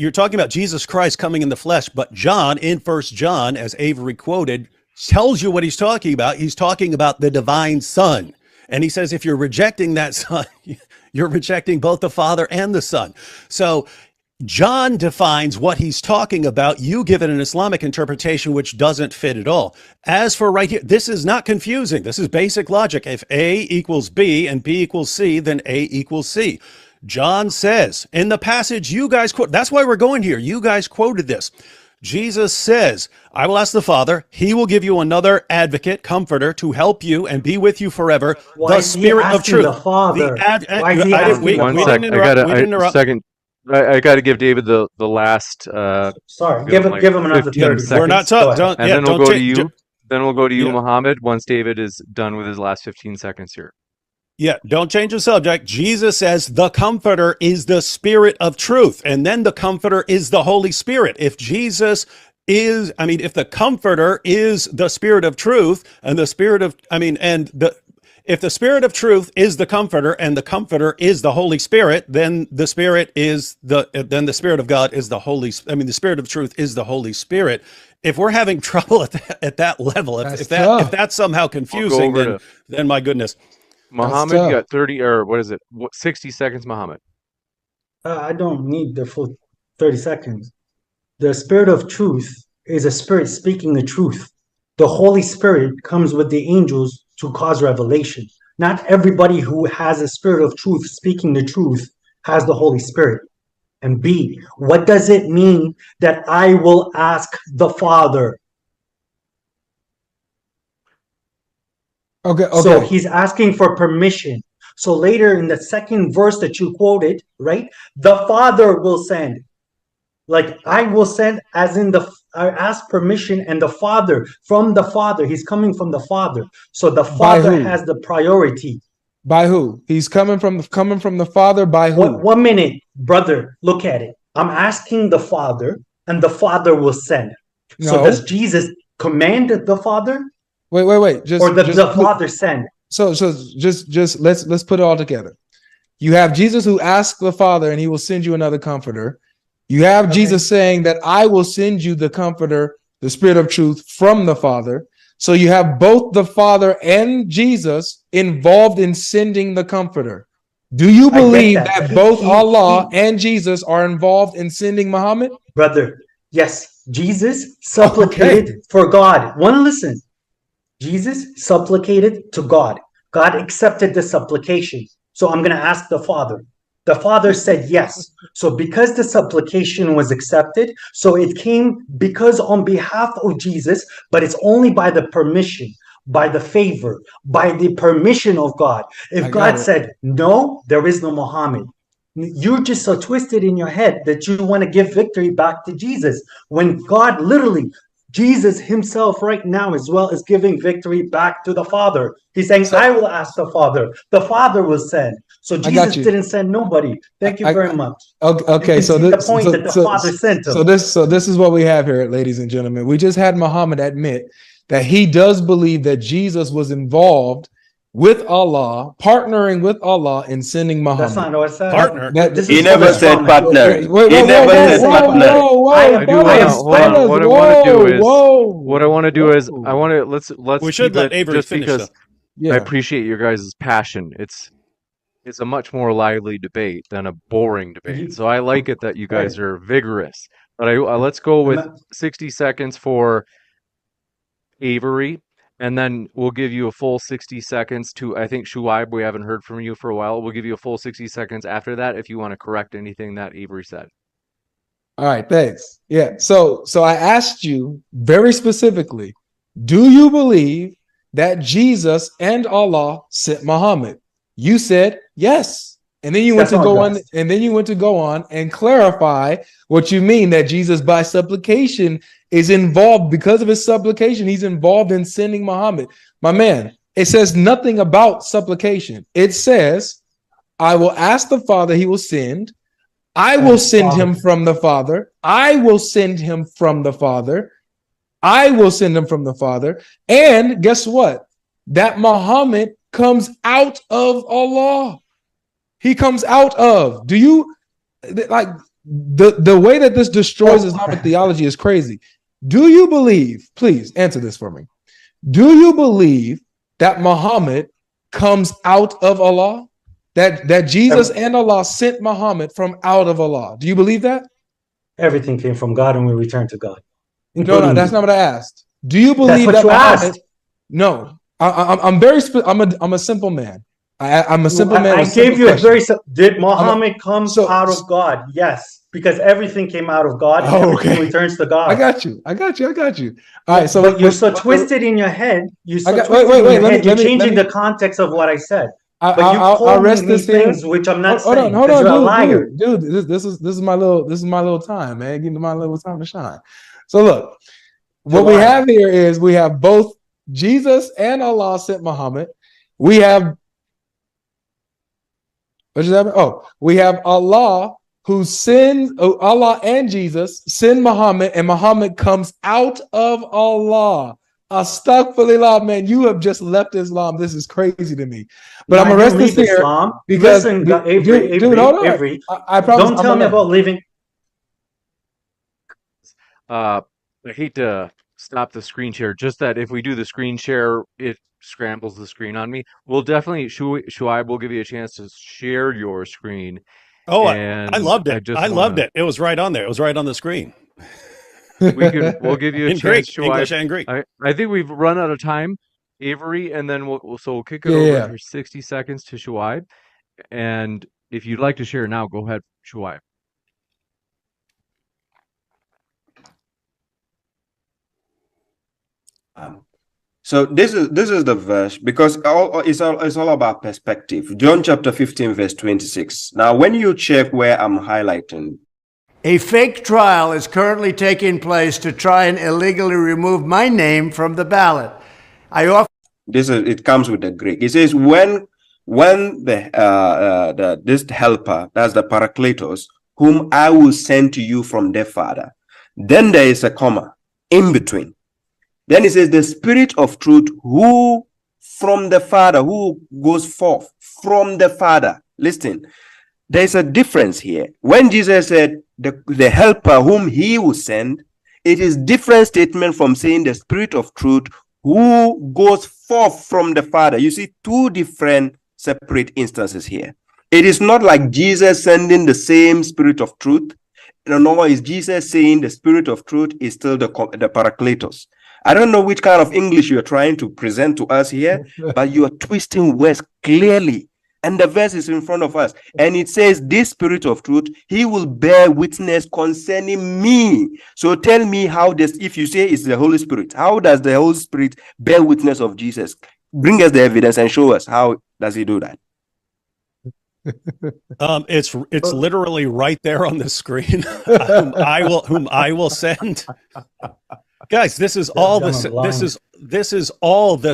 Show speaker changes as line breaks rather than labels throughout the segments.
you're talking about Jesus Christ coming in the flesh, but John in First John, as Avery quoted, tells you what he's talking about. He's talking about the divine Son. And he says, if you're rejecting that Son, you're rejecting both the Father and the Son. So John defines what he's talking about. You give it an Islamic interpretation, which doesn't fit at all. As for right here, this is not confusing. This is basic logic. If A equals B and B equals C, then A equals C. John says in the passage you guys quote, that's why we're going here. You guys quoted this. Jesus says, I will ask the Father, he will give you another advocate, comforter, to help you and be with you forever.
Why
the Spirit of truth.
The Father?
One sec. I got to give David the last.
Sorry, give him another 30
seconds.
We're not talking.
And then we'll go to you. Then we'll go to you, Muhammad, once David is done with his last 15 seconds here.
Yeah, don't change the subject. Jesus says the Comforter is the Spirit of truth, and then the Comforter is the Holy Spirit. If Jesus is, if the Comforter is the Spirit of truth, and the Spirit of, if the Spirit of truth is the Comforter, and the Comforter is the Holy Spirit, then the Spirit is then the Spirit of God is the the Spirit of truth is the Holy Spirit. If we're having trouble at that level, if that's somehow confusing, then my goodness.
Muhammad, you got 30 or 60 seconds, Muhammad.
I don't need the full 30 seconds. The Spirit of truth is a spirit speaking the truth. The Holy Spirit comes with the angels to cause revelation. Not everybody who has a spirit of truth speaking the truth has the Holy Spirit. And B, what does it mean that I will ask the Father?
Okay.
So he's asking for permission. So later in the second verse that you quoted, right? The Father will send. Like I will send, as in I ask permission, and the Father, from the Father, he's coming from the Father. So the Father has the priority.
By who? He's coming from the Father. By who?
1 minute, brother. Look at it. I'm asking the Father, and the Father will send.
No.
So does Jesus command the Father?
Wait.
Or the Father send?
So just let's put it all together. You have Jesus who asks the Father, and he will send you another comforter. You have Jesus saying that I will send you the comforter, the Spirit of truth from the Father. So you have both the Father and Jesus involved in sending the comforter. Do you believe that both Allah and Jesus are involved in sending Muhammad?
Brother, yes. Jesus supplicated for God. Listen. Jesus supplicated to God. God accepted the supplication. So I'm going to ask the Father. The Father said yes. So because the supplication was accepted, so it came because on behalf of Jesus, but it's only by the permission, by the favor, by the permission of God. If God said, no, there is no Muhammad. You're just so twisted in your head that you want to give victory back to Jesus. When God literally, Jesus himself right now as well is giving victory back to the Father. He's saying, I will ask the Father. The Father will send. So Jesus didn't send nobody. Thank you very much.
Okay, so
the point that the Father sent him.
So this is what we have here, ladies and gentlemen. We just had Muhammad admit that he does believe that Jesus was involved with Allah, partnering with Allah in sending Muhammad.
That's not what I said.
Partner.
He never said partner. He never said partner.
What I want to do is let's
we should let Avery finish
because I appreciate your guys' passion. It's a much more lively debate than a boring debate. So I like it that you guys are vigorous. But let's go with 60 seconds for Avery. And then we'll give you a full 60 seconds to, I think, Shuaib, we haven't heard from you for a while. We'll give you a full 60 seconds after that if you want to correct anything that Avery said.
All right, thanks. Yeah, so I asked you very specifically, do you believe that Jesus and Allah sent Muhammad? You said yes. And then you went to go on and clarify what you mean that Jesus by supplication is involved. Because of his supplication, he's involved in sending Muhammad. My man, it says nothing about supplication. It says, I will ask the Father, he will send. I will send him from the Father. I will send him from the Father. I will send him from the Father. And guess what? That Muhammad comes out of Allah. He comes out of. Do you like the way that this destroys Islamic theology is crazy. Do you believe, please answer this for me. Do you believe that Muhammad comes out of Allah? That Jesus and Allah sent Muhammad from out of Allah? Do you believe that?
Everything came from God and we return to God.
No, that's not what I asked. Do you believe
That's what
that
you
Muhammad?
asked.
No, I'm a simple man. I'm a simple man.
I gave you a very. Did Muhammad come out of God? Yes, because everything came out of God and everything returns to God.
I got you. All right, so
but you're so twisted in your head. You're changing the context of what I said. But you told me these things which I'm not saying because you're a liar,
dude. This is my little time, man. Give me my little time to shine. So look, what we have here is we have both Jesus and Allah sent Muhammad. We have what just happened? Oh, we have Allah who sends Allah and Jesus send Muhammad, and Muhammad comes out of Allah. Astaghfirullah, man, you have just left Islam. This is crazy to me. But I'm gonna rest this here
Islam
because
Avery,
I promise.
Don't tell me about leaving.
I hate to stop the screen share. Just that if we do the screen share, it scrambles the screen on me. We'll definitely, Shuaib will give you a chance to share your screen.
Oh, I loved it. I loved it. It was right on there. It was right on the screen.
We'll give you a chance,
Greek,
Shuaib.
English and Greek.
I think we've run out of time, Avery, and then we'll kick it over for 60 seconds to Shuaib. And if you'd like to share now, go ahead, Shuaib.
So this is the verse, because it's all about perspective. John chapter 15 verse 26. Now, when you check where I'm highlighting,
a fake trial is currently taking place to try and illegally remove my name from the ballot.
It comes with the Greek. It says when this helper, that's the Parakletos, whom I will send to you from the Father. Then there is a comma in between. Then it says the Spirit of truth, who from the Father, who goes forth from the Father. Listen, there's a difference here. When Jesus said the helper whom he will send, it is different statement from saying the Spirit of truth who goes forth from the Father. You see two different separate instances here. It is not like Jesus sending the same Spirit of truth. Nor is Jesus saying the Spirit of truth is still the Parakletos. I don't know which kind of English you're trying to present to us here, but you are twisting words clearly. And the verse is in front of us. And it says, this Spirit of truth, he will bear witness concerning me. So tell me if you say it's the Holy Spirit, how does the Holy Spirit bear witness of Jesus? Bring us the evidence and show us how does he do that.
It's literally right there on the screen. whom I will send. Guys, this is all the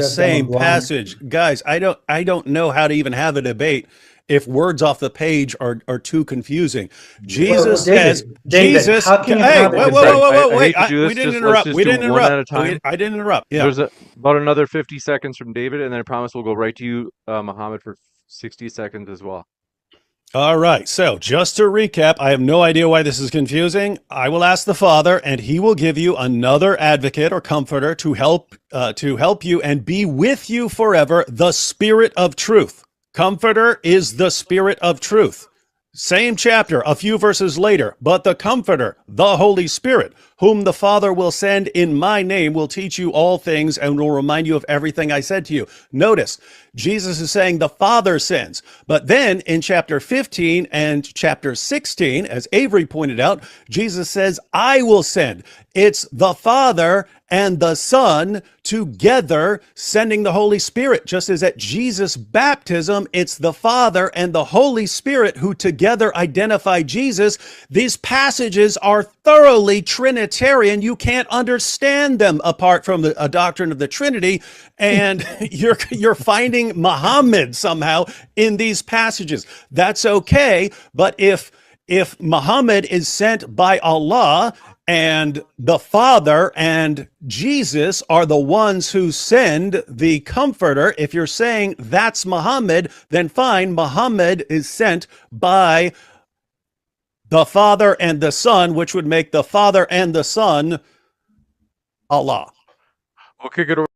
same passage. Guys, I don't know how to even have a debate if words off the page are too confusing. Jesus says, Jesus. Hey, wait! We didn't interrupt. I didn't interrupt. Yeah.
There's about another 50 seconds from David, and then I promise we'll go right to you, Muhammad, for 60 seconds as well.
All right. So just to recap, I have no idea why this is confusing. I will ask the Father, and he will give you another advocate or comforter to help you and be with you forever, the Spirit of truth. Comforter is the Spirit of truth. Same chapter, a few verses later, but the Comforter, the Holy Spirit, whom the Father will send in my name, will teach you all things and will remind you of everything I said to you. Notice, Jesus is saying the Father sends. But then in chapter 15 and chapter 16, as Avery pointed out, Jesus says, I will send. It's the Father and the Son together sending the Holy Spirit. Just as at Jesus' baptism, it's the Father and the Holy Spirit who together identify Jesus. These passages are thoroughly Trinitarian. You can't understand them apart from a doctrine of the Trinity. And you're finding Muhammad somehow in these passages. That's okay. But if Muhammad is sent by Allah, and the Father and Jesus are the ones who send the Comforter, if you're saying that's Muhammad, then fine, Muhammad is sent by the Father and the Son, which would make the Father and the Son Allah.
We'll kick it over.